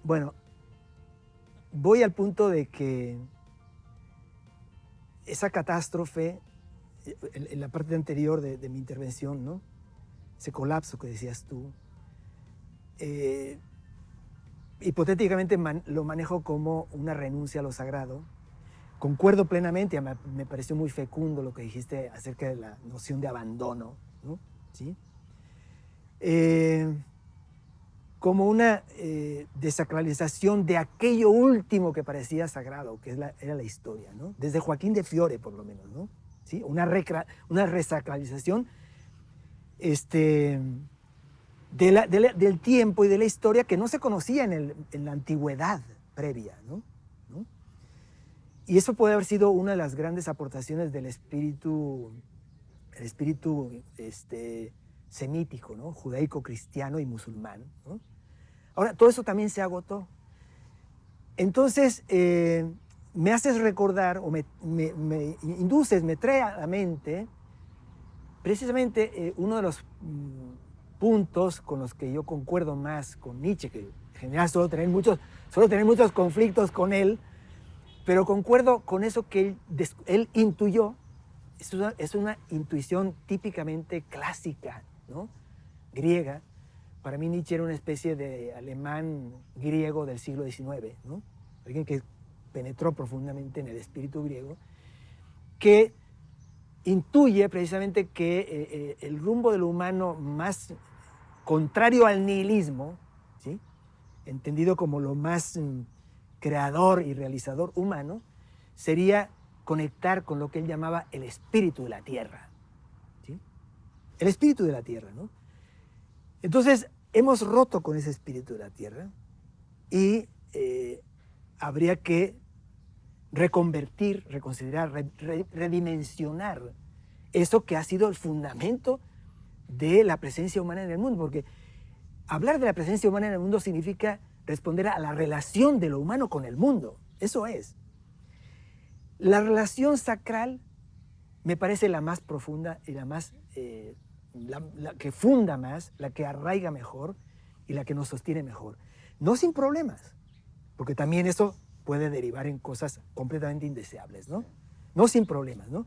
Bueno, voy al punto de que esa catástrofe, en la parte anterior de mi intervención, ¿no? Ese colapso que decías tú, hipotéticamente lo manejo como una renuncia a lo sagrado. Concuerdo plenamente, me pareció muy fecundo lo que dijiste acerca de la noción de abandono, ¿no? ¿Sí? Como una desacralización de aquello último que parecía sagrado, que era la historia, ¿no? Desde Joaquín de Fiore, por lo menos, ¿no? ¿Sí? Una resacralización del tiempo y de la historia que no se conocía en la antigüedad previa, ¿no? ¿No? Y eso puede haber sido una de las grandes aportaciones del espíritu semítico, ¿no? Judaico, cristiano y musulmán, ¿no? Ahora, todo eso también se agotó. Entonces, me haces recordar, o me induces, me trae a la mente, precisamente uno de los puntos con los que yo concuerdo más con Nietzsche, que en general suelo tener muchos conflictos con él, pero concuerdo con eso que él intuyó. Es una intuición típicamente clásica, ¿no? Griega. Para mí Nietzsche era una especie de alemán griego del siglo XIX, ¿no? Alguien que penetró profundamente en el espíritu griego, que intuye precisamente que el rumbo de lo humano más contrario al nihilismo, ¿sí? Entendido como lo más creador y realizador humano, sería conectar con lo que él llamaba el espíritu de la tierra, ¿sí? El espíritu de la tierra, ¿no? Entonces, hemos roto con ese espíritu de la tierra y habría que reconvertir, reconsiderar, redimensionar eso que ha sido el fundamento de la presencia humana en el mundo, porque hablar de la presencia humana en el mundo significa responder a la relación de lo humano con el mundo. Eso es. La relación sacral me parece la más profunda y la más, la que funda más, la que arraiga mejor y la que nos sostiene mejor. No sin problemas, porque también eso puede derivar en cosas completamente indeseables, ¿no? No sin problemas, ¿no?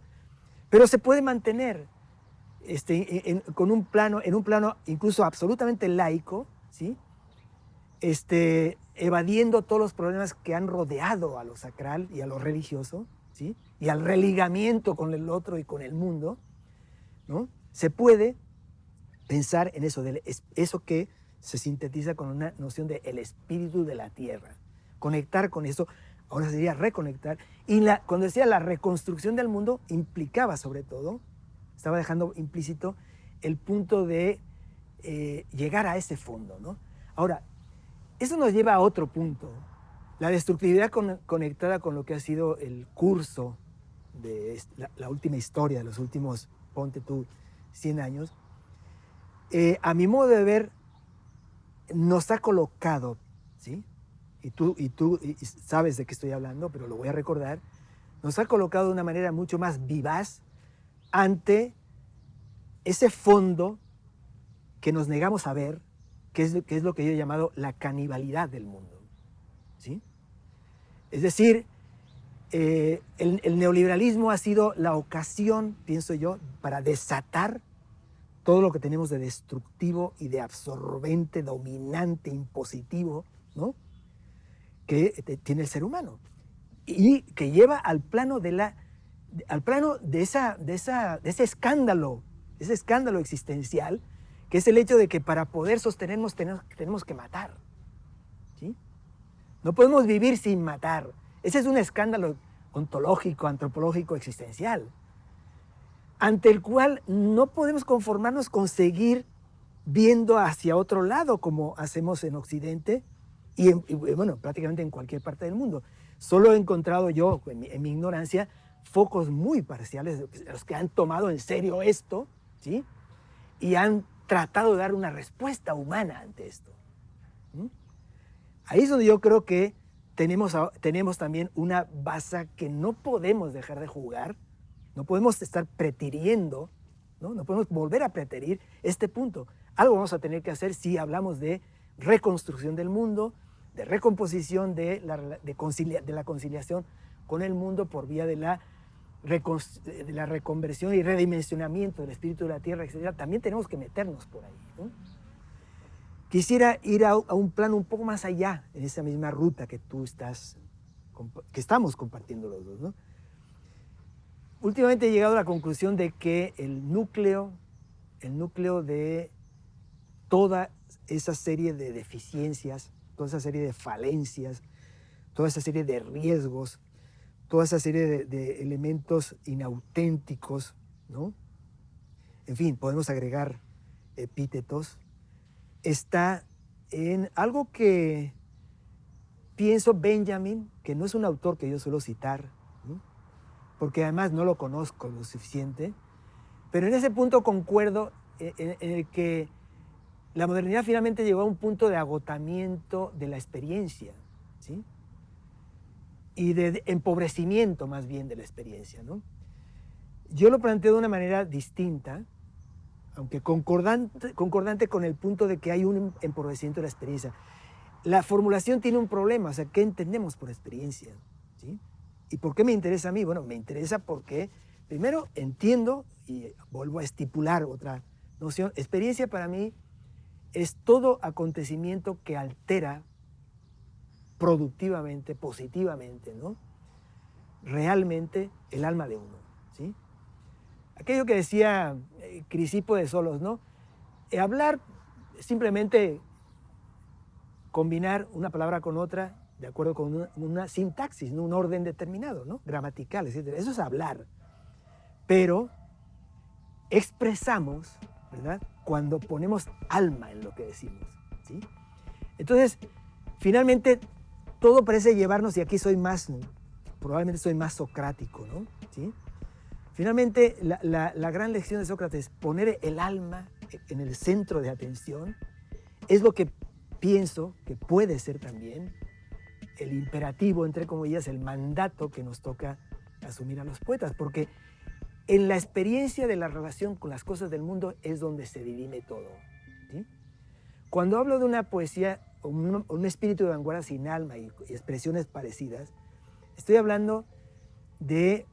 Pero se puede mantener en un plano incluso absolutamente laico, ¿sí? Evadiendo todos los problemas que han rodeado a lo sacral y a lo religioso, ¿sí? Y al religamiento con el otro y con el mundo, ¿no? Se puede pensar en eso, eso que se sintetiza con una noción de el espíritu de la tierra. Conectar con eso, ahora sería reconectar. Y cuando decía la reconstrucción del mundo, implicaba sobre todo, estaba dejando implícito el punto de llegar a ese fondo, ¿no? Ahora, eso nos lleva a otro punto. La destructividad conectada con lo que ha sido el curso de la última historia, de los últimos, ponte tú, 100 años, a mi modo de ver, nos ha colocado, ¿sí? Y tú sabes de qué estoy hablando, pero lo voy a recordar, nos ha colocado de una manera mucho más vivaz ante ese fondo que nos negamos a ver, que es lo que yo he llamado la canibalidad del mundo, ¿sí? Es decir, el neoliberalismo ha sido la ocasión, pienso yo, para desatar todo lo que tenemos de destructivo y de absorbente, dominante, impositivo, ¿no? Que tiene el ser humano y que lleva al plano de ese escándalo existencial, que es el hecho de que para poder sostenernos tenemos que matar, ¿sí? No podemos vivir sin matar. Ese es un escándalo ontológico, antropológico, existencial. ante el cual no podemos conformarnos con seguir viendo hacia otro lado como hacemos en Occidente y bueno, prácticamente en cualquier parte del mundo. Solo he encontrado yo, en mi ignorancia, focos muy parciales, los que han tomado en serio esto, ¿sí? Y han tratado de dar una respuesta humana ante esto. ¿Sí? Ahí es donde yo creo que tenemos también una baza que no podemos dejar de jugar, no podemos estar preteriendo, no podemos volver a preterir este punto. Algo vamos a tener que hacer si hablamos de reconstrucción del mundo, de recomposición de la conciliación con el mundo por vía de la reconversión y redimensionamiento del espíritu de la tierra, etc. También tenemos que meternos por ahí, ¿no? Quisiera ir a un plano un poco más allá, en esa misma ruta que que estamos compartiendo los dos, ¿no? Últimamente he llegado a la conclusión de que el núcleo de toda esa serie de deficiencias, toda esa serie de falencias, toda esa serie de riesgos, toda esa serie de elementos inauténticos, ¿no? En fin, podemos agregar epítetos, está en algo que pienso Benjamin, que no es un autor que yo suelo citar, ¿no? Porque además no lo conozco lo suficiente, pero en ese punto concuerdo en el que la modernidad finalmente llegó a un punto de agotamiento de la experiencia, ¿sí? Y de empobrecimiento más bien de la experiencia, ¿no? Yo lo planteo de una manera distinta, aunque concordante con el punto de que hay un empobrecimiento de la experiencia. La formulación tiene un problema, o sea, ¿qué entendemos por experiencia? ¿Sí? ¿Y por qué me interesa a mí? Bueno, me interesa porque, primero, entiendo, y vuelvo a estipular otra noción, experiencia para mí es todo acontecimiento que altera productivamente, positivamente, ¿no? Realmente el alma de uno, ¿sí? Aquello que decía Crisipo de Solos, ¿no? Hablar simplemente combinar una palabra con otra de acuerdo con una sintaxis, ¿no? Un orden determinado, ¿no? Gramatical, etc. Eso es hablar. Pero expresamos, ¿verdad? Cuando ponemos alma en lo que decimos, ¿sí? Entonces, finalmente, todo parece llevarnos, y aquí probablemente soy más socrático, ¿no? ¿Sí? Finalmente, la gran lección de Sócrates, poner el alma en el centro de atención, es lo que pienso que puede ser también el imperativo, entre comillas, el mandato que nos toca asumir a los poetas, porque en la experiencia de la relación con las cosas del mundo es donde se dirime todo, ¿sí? Cuando hablo de una poesía, un espíritu de vanguardia sin alma y expresiones parecidas, estoy hablando de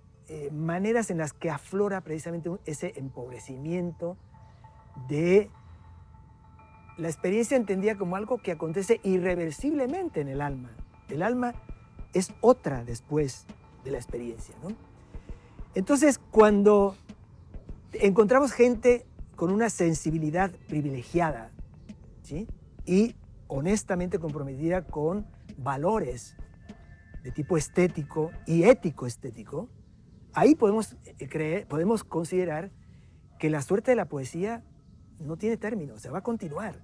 maneras en las que aflora precisamente ese empobrecimiento de la experiencia entendida como algo que acontece irreversiblemente en el alma. El alma es otra después de la experiencia, ¿no? Entonces, cuando encontramos gente con una sensibilidad privilegiada, ¿sí? Y honestamente comprometida con valores de tipo estético y ético-estético, ahí podemos considerar que la suerte de la poesía no tiene término, o sea, va a continuar.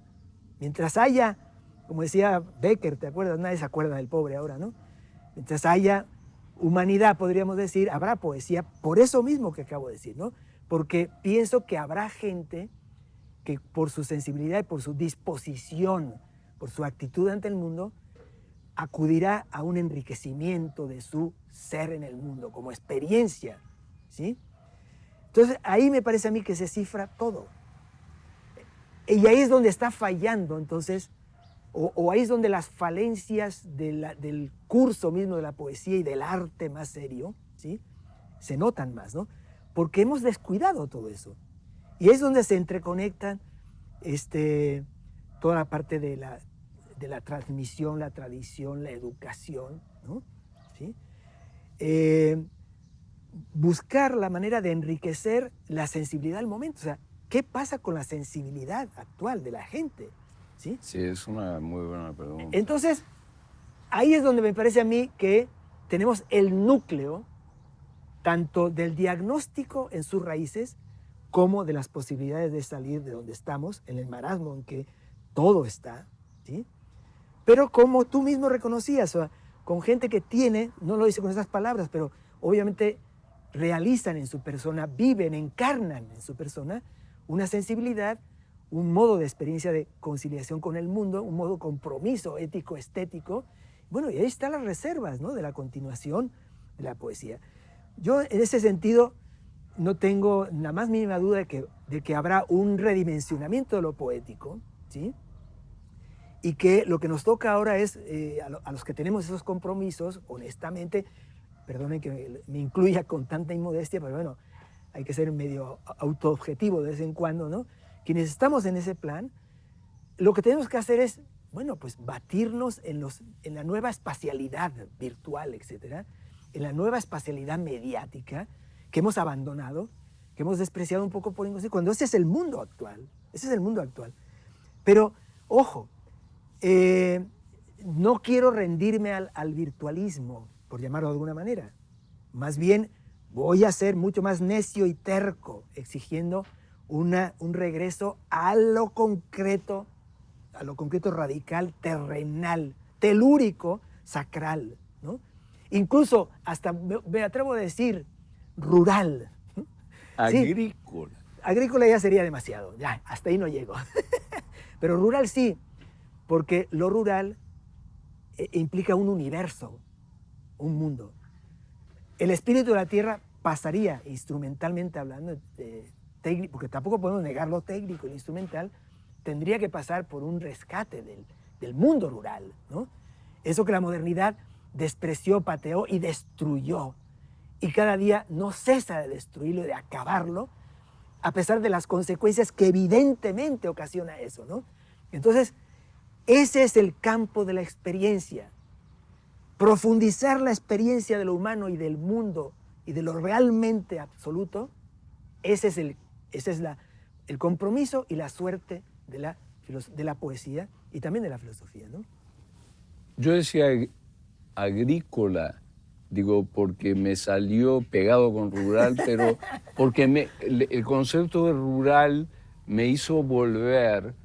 Mientras haya, como decía Becker, ¿te acuerdas? Nadie se acuerda del pobre ahora, ¿no? Mientras haya humanidad, podríamos decir, habrá poesía, por eso mismo que acabo de decir, ¿no? Porque pienso que habrá gente que por su sensibilidad y por su disposición, por su actitud ante el mundo, acudirá a un enriquecimiento de su ser en el mundo, como experiencia, ¿sí? Entonces, ahí me parece a mí que se cifra todo. Y ahí es donde está fallando, entonces, o ahí es donde las falencias del curso mismo de la poesía y del arte más serio, ¿sí? Se notan más, ¿no? Porque hemos descuidado todo eso. Y es donde se entreconectan toda la parte de la transmisión, la tradición, la educación, ¿no? ¿Sí? Buscar la manera de enriquecer la sensibilidad del momento. O sea, ¿qué pasa con la sensibilidad actual de la gente? ¿Sí? Sí, es una muy buena pregunta. Entonces, ahí es donde me parece a mí que tenemos el núcleo tanto del diagnóstico en sus raíces como de las posibilidades de salir de donde estamos, en el marasmo en que todo está, ¿sí? Pero como tú mismo reconocías, o sea, con gente que tiene, no lo dice con esas palabras, pero obviamente realizan en su persona, viven, encarnan en su persona una sensibilidad, un modo de experiencia de conciliación con el mundo, un modo de compromiso ético, estético. Bueno, y ahí están las reservas, ¿no?, de la continuación de la poesía. Yo en ese sentido no tengo la más mínima duda de que habrá un redimensionamiento de lo poético, ¿sí? Y que lo que nos toca ahora es, a los que tenemos esos compromisos, honestamente, perdonen que me incluya con tanta inmodestia, pero bueno, hay que ser medio autoobjetivo de vez en cuando, ¿no? Quienes estamos en ese plan, lo que tenemos que hacer es, bueno, pues batirnos en la nueva espacialidad virtual, etcétera, en la nueva espacialidad mediática que hemos abandonado, que hemos despreciado un poco por inconsciente, cuando ese es el mundo actual, ese es el mundo actual. Pero, ojo, no quiero rendirme al virtualismo, por llamarlo de alguna manera. Más bien, voy a ser mucho más necio y terco, exigiendo un regreso a lo concreto radical, terrenal, telúrico, sacral, ¿no? Incluso, hasta me atrevo a decir, rural. Agrícola. Sí, agrícola ya sería demasiado, ya, hasta ahí no llego. Pero rural sí, porque lo rural implica un universo, un mundo. El espíritu de la tierra pasaría, instrumentalmente hablando, porque tampoco podemos negar lo técnico, el instrumental, tendría que pasar por un rescate del mundo rural, ¿no? Eso que la modernidad despreció, pateó y destruyó. Y cada día no cesa de destruirlo y de acabarlo, a pesar de las consecuencias que evidentemente ocasiona eso, ¿no? Entonces, ese es el campo de la experiencia. Profundizar la experiencia de lo humano y del mundo y de lo realmente absoluto, ese es el compromiso y la suerte de la poesía y también de la filosofía, ¿no? Yo decía agrícola, digo, porque me salió pegado con rural, pero porque el concepto de rural me hizo volver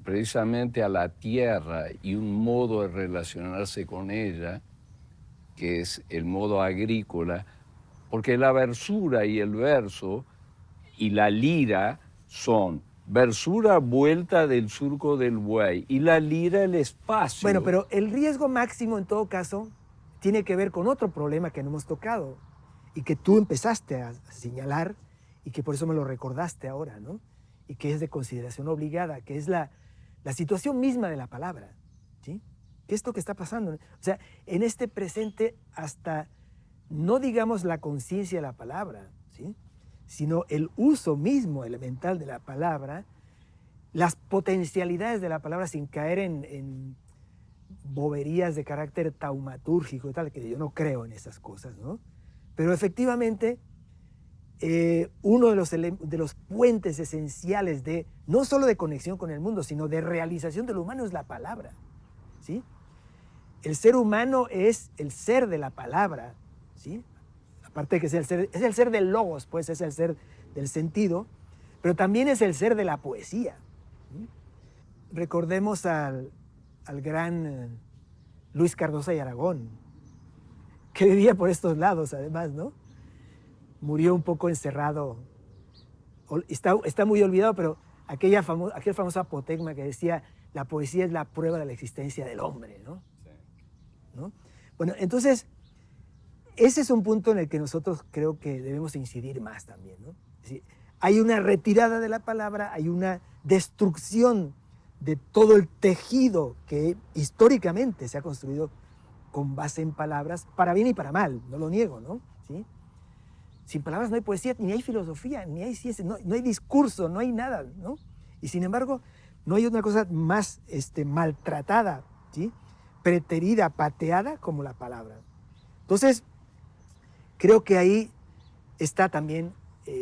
precisamente a la tierra y un modo de relacionarse con ella, que es el modo agrícola, porque la versura y el verso y la lira son versura vuelta del surco del buey y la lira el espacio. Bueno, pero el riesgo máximo en todo caso tiene que ver con otro problema que no hemos tocado y que tú empezaste a señalar y que por eso me lo recordaste ahora, ¿no? Y que es de consideración obligada, que es la situación misma de la palabra, ¿sí? ¿Qué es esto que está pasando? O sea, en este presente hasta, no digamos la conciencia de la palabra, ¿sí?, sino el uso mismo elemental de la palabra, las potencialidades de la palabra sin caer en boberías de carácter taumatúrgico y tal, que yo no creo en esas cosas, ¿no? Pero efectivamente, uno de los puentes esenciales no solo de conexión con el mundo, sino de realización de lo humano es la palabra, ¿sí? El ser humano es el ser de la palabra, ¿sí? Aparte de que es el ser del logos, pues es el ser del sentido, pero también es el ser de la poesía, ¿sí? Recordemos al gran Luis Cardosa y Aragón, que vivía por estos lados además, ¿no? Murió un poco encerrado, está muy olvidado, pero aquel famoso apotegma que decía, la poesía es la prueba de la existencia del hombre, ¿no? Sí. ¿No? Bueno, entonces, ese es un punto en el que nosotros creo que debemos incidir más también, ¿no? Es decir, hay una retirada de la palabra, hay una destrucción de todo el tejido que históricamente se ha construido con base en palabras, para bien y para mal, no lo niego, ¿no? ¿Sí? Sin palabras no hay poesía, ni hay filosofía, ni hay ciencia, no hay discurso, no hay nada, ¿no? Y sin embargo, no hay una cosa más maltratada, ¿sí?, preterida, pateada como la palabra. Entonces, creo que ahí está también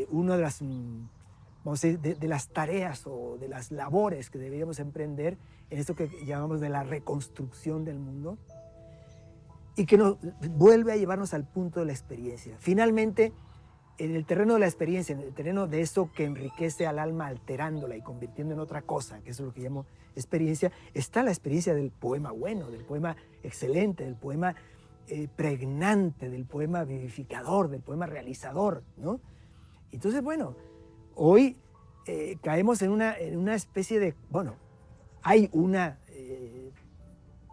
una de las, vamos a decir, de las tareas o de las labores que deberíamos emprender en esto que llamamos de la reconstrucción del mundo. y que nos vuelve a llevarnos al punto de la experiencia. Finalmente, en el terreno de la experiencia, en el terreno de eso que enriquece al alma alterándola y convirtiendo en otra cosa, que eso es lo que llamo experiencia, está la experiencia del poema bueno, del poema excelente, del poema pregnante, del poema vivificador, del poema realizador, ¿no? Entonces, bueno, hoy caemos en una especie de, bueno, hay una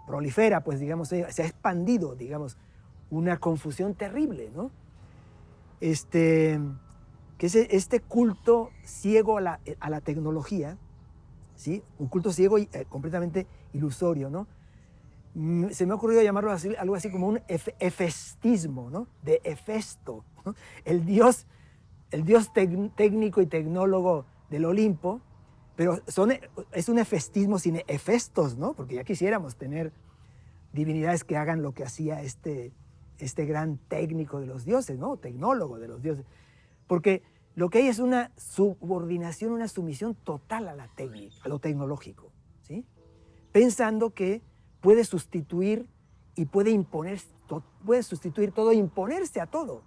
prolifera, pues digamos, se ha expandido, digamos, una confusión terrible, ¿no? Que es este culto ciego a la tecnología, ¿sí? Un culto ciego y completamente ilusorio, ¿no? Se me ha ocurrido llamarlo así, algo así como un efestismo, ¿no? De Hefesto, ¿no? El dios técnico y tecnólogo del Olimpo, pero es un hefestismo sin Hefestos, ¿no? Porque ya quisiéramos tener divinidades que hagan lo que hacía este gran técnico de los dioses, ¿no? Tecnólogo de los dioses. Porque lo que hay es una subordinación, una sumisión total a la técnica, a lo tecnológico, ¿sí? Pensando que puede sustituir y puede sustituir todo e imponerse a todo.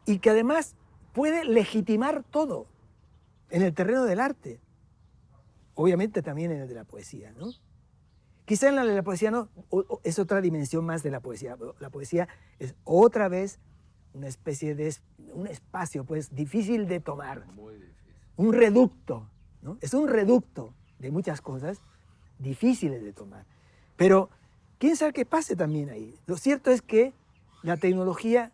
Y que además puede legitimar todo en el terreno del arte. Obviamente también en el de la poesía, ¿no? Quizá en la de la poesía no, es otra dimensión más de la poesía. La poesía es otra vez una especie de un espacio pues difícil de tomar. Muy difícil. Un reducto, ¿no? Es un reducto de muchas cosas difíciles de tomar. Pero quién sabe qué pase también ahí. Lo cierto es que la tecnología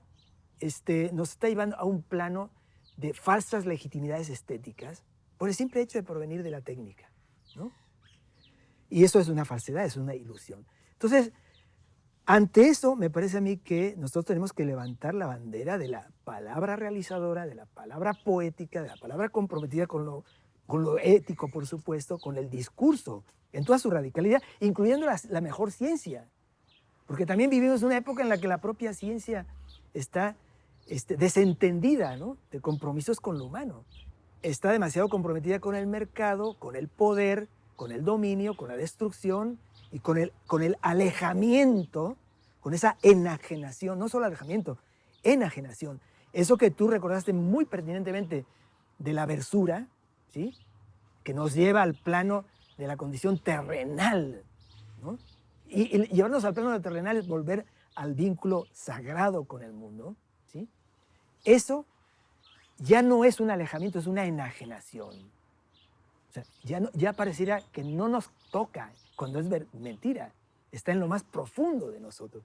nos está llevando a un plano de falsas legitimidades estéticas por el simple hecho de provenir de la técnica, ¿no? Y eso es una falsedad, es una ilusión. Entonces, ante eso, me parece a mí que nosotros tenemos que levantar la bandera de la palabra realizadora, de la palabra poética, de la palabra comprometida con lo ético, por supuesto, con el discurso, en toda su radicalidad, incluyendo la mejor ciencia. Porque también vivimos una época en la que la propia ciencia está desentendida, ¿no? De compromisos con lo humano. Está demasiado comprometida con el mercado, con el poder, con el dominio, con la destrucción y con el alejamiento, con esa enajenación, no solo alejamiento, enajenación. Eso que tú recordaste muy pertinentemente de la versura, ¿sí? Que nos lleva al plano de la condición terrenal, ¿no? Y llevarnos al plano terrenal es volver al vínculo sagrado con el mundo, ¿sí? Eso ya no es un alejamiento, es una enajenación. O sea, ya pareciera que no nos toca cuando es mentira. Está en lo más profundo de nosotros.